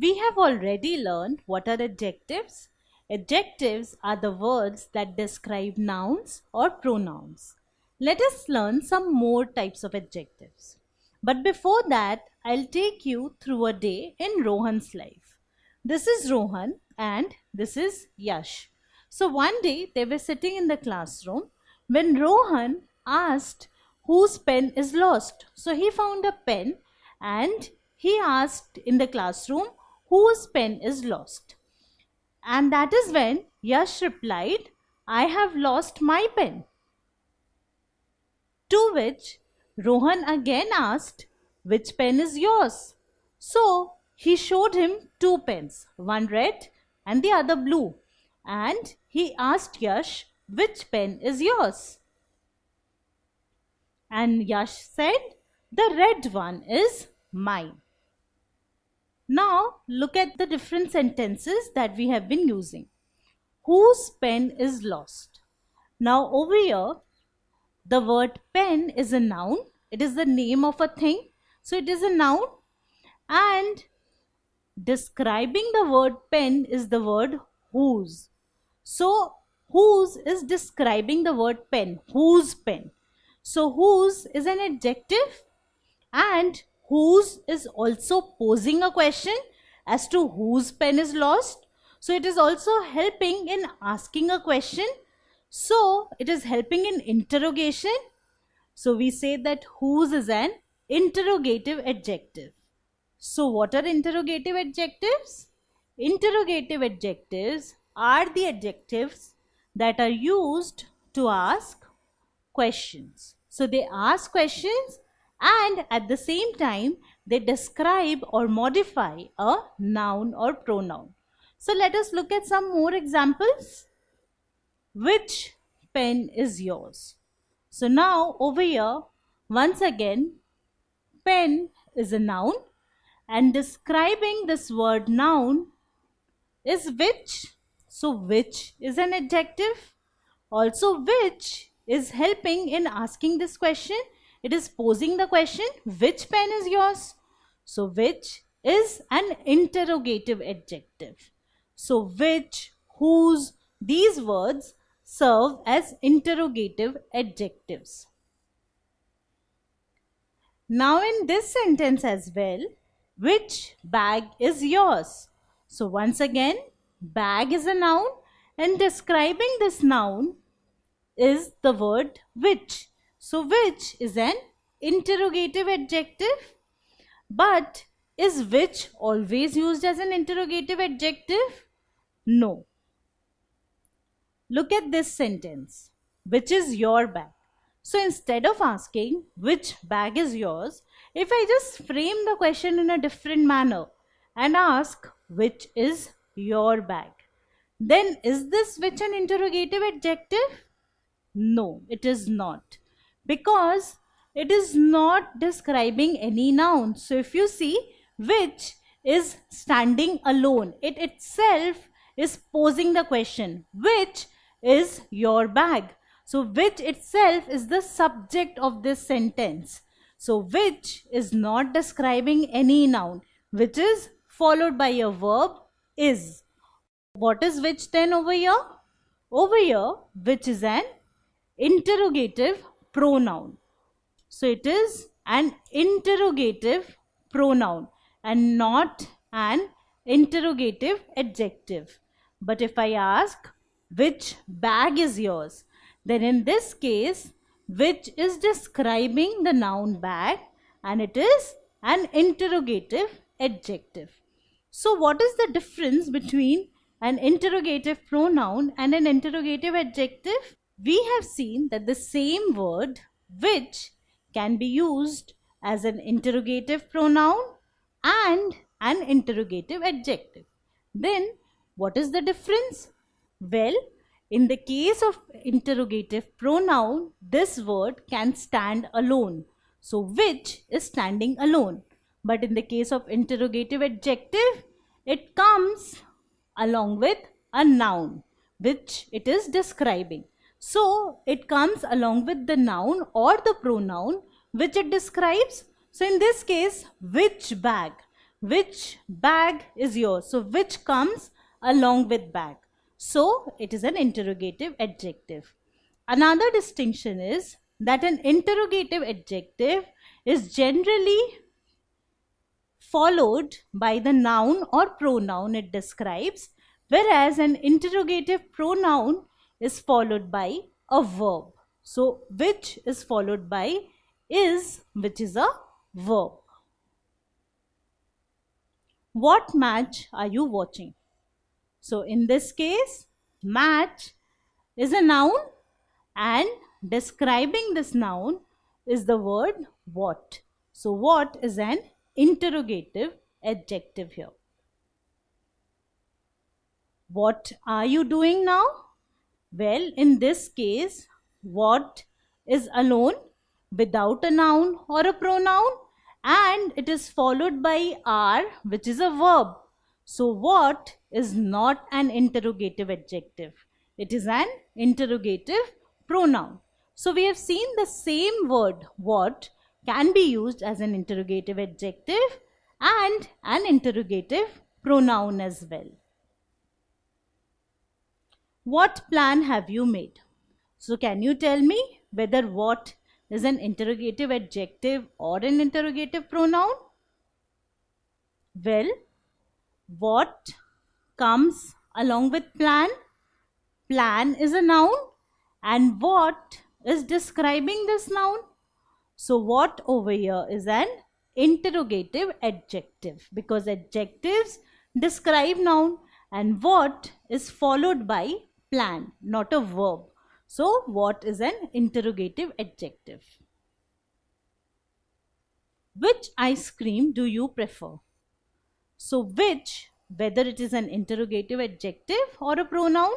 We have already learned what are adjectives. Adjectives are the words that describe nouns or pronouns. Let us learn some more types of adjectives. But before that, I'll take you through a day in Rohan's life. This is Rohan and this is Yash. So one day they were sitting in the classroom when Rohan asked whose pen is lost. So he found a pen and he asked in the classroom whose pen is lost. And that is when Yash replied, I have lost my pen. To which Rohan again asked, which pen is yours? So he showed him two pens, one red and the other blue. And he asked Yash, which pen is yours? And Yash said, the red one is mine. Now look at the different sentences that we have been using. Whose pen is lost? Now over here, the word pen is a noun. It is the name of a thing. So it is a noun. And describing the word pen is the word whose. So whose is describing the word pen. Whose pen. So whose is an adjective and whose is also posing a question as to whose pen is lost. So it is also helping in asking a question. So it is helping in interrogation. So we say that whose is an interrogative adjective. So what are interrogative adjectives? Interrogative adjectives are the adjectives that are used to ask questions. So they ask questions and at the same time they describe or modify a noun or pronoun. So let us look at some more examples. Which pen is yours? So now over here, once again, pen is a noun and describing this word noun is which. So which is an adjective. Also which is helping in asking this question. It is posing the question, which pen is yours? So which is an interrogative adjective. So which, whose, these words serve as interrogative adjectives. Now in this sentence as well, which bag is yours? So once again, bag is a noun and describing this noun is the word which. So which is an interrogative adjective. But is which always used as an interrogative adjective? No. Look at this sentence. Which is your bag? So instead of asking which bag is yours, if I just frame the question in a different manner and ask which is your bag, then is this which an interrogative adjective? No, it is not. Because it is not describing any noun. So if you see, which is standing alone. It itself is posing the question, which is your bag? So which itself is the subject of this sentence. So which is not describing any noun, which is followed by a verb is. What is which then over here? Over here, which is an interrogative pronoun. So it is an interrogative pronoun and not an interrogative adjective. But if I ask which bag is yours, then in this case which is describing the noun bag and it is an interrogative adjective. So what is the difference between an interrogative pronoun and an interrogative adjective? We have seen that the same word which can be used as an interrogative pronoun and an interrogative adjective. Then what is the difference? Well, in the case of interrogative pronoun, this word can stand alone. So which is standing alone. But in the case of interrogative adjective, it comes along with a noun which it is describing. So it comes along with the noun or the pronoun which it describes. So in this case, which bag? which bag is yours? So which comes along with bag. So it is an interrogative adjective. Another distinction is that an interrogative adjective is generally followed by the noun or pronoun it describes, whereas an interrogative pronoun is followed by a verb. So which is followed by is, which is a verb. What match are you watching? So in this case, match is a noun and describing this noun is the word what. So what is an interrogative adjective here? What are you doing now? Well, in this case, what is alone without a noun or a pronoun, and it is followed by are, which is a verb. So what is not an interrogative adjective. It is an interrogative pronoun. So we have seen the same word what can be used as an interrogative adjective and an interrogative pronoun as well. What plan have you made? So can you tell me whether what is an interrogative adjective or an interrogative pronoun? Well, what comes along with plan? Plan is a noun and what is describing this noun? So what over here is an interrogative adjective, because adjectives describe noun and what is followed by plan, not a verb. So what is an interrogative adjective? Which ice cream do you prefer? So which, whether it is an interrogative adjective or a pronoun?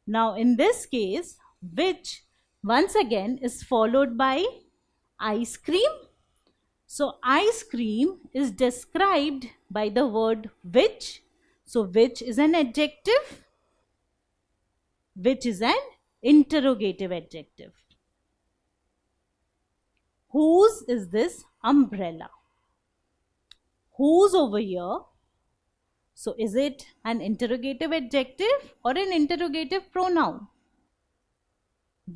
Now in this case, which once again is followed by ice cream. So ice cream is described by the word which. So which is an adjective, which is an interrogative adjective. Whose is this umbrella? Whose over here? So is it an interrogative adjective or an interrogative pronoun?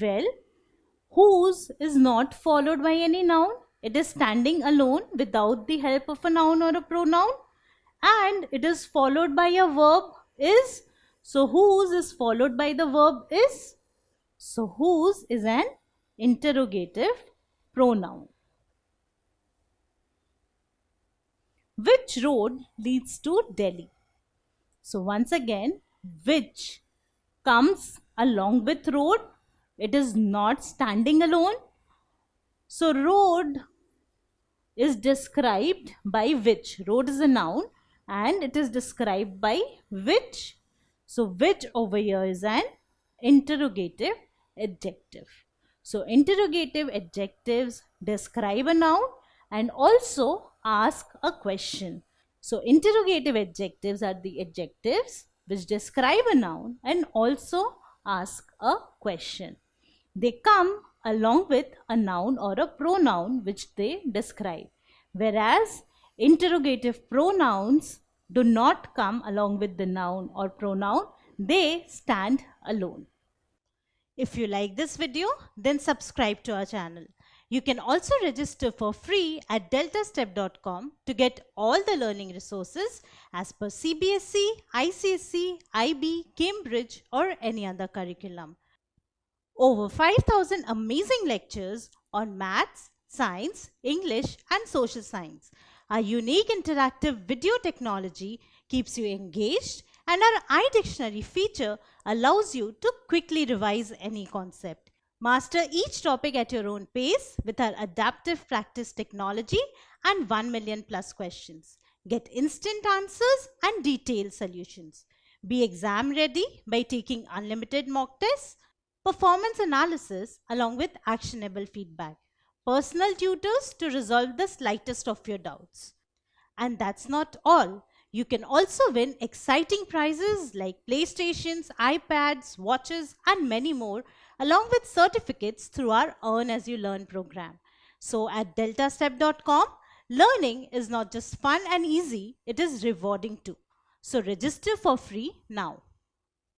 Well, whose is not followed by any noun. It is standing alone without the help of a noun or a pronoun, and it is followed by a verb is. So whose is followed by the verb is. So whose is an interrogative pronoun. Which road leads to Delhi? So once again, which comes along with road. It is not standing alone. So road is described by which. Road is a noun and it is described by which. So which over here is an interrogative adjective. So interrogative adjectives describe a noun and also ask a question. So interrogative adjectives are the adjectives which describe a noun and also ask a question. They come along with a noun or a pronoun which they describe, whereas interrogative pronouns do not come along with the noun or pronoun. They stand alone. If you like this video, then subscribe to our channel. You can also register for free at DeltaStep.com to get all the learning resources as per CBSE, ICSE, IB, Cambridge or any other curriculum. Over 5,000 amazing lectures on maths, science, English and social science. Our unique interactive video technology keeps you engaged, and our iDictionary feature allows you to quickly revise any concept. Master each topic at your own pace with our adaptive practice technology and 1 million plus questions. Get instant answers and detailed solutions. Be exam ready by taking unlimited mock tests, performance analysis along with actionable feedback, personal tutors to resolve the slightest of your doubts. And that's not all. You can also win exciting prizes like PlayStations, iPads, watches and many more, along with certificates through our Earn As You Learn program. So at DeltaStep.com, Learning is not just fun and easy, it is rewarding too. So register for free now.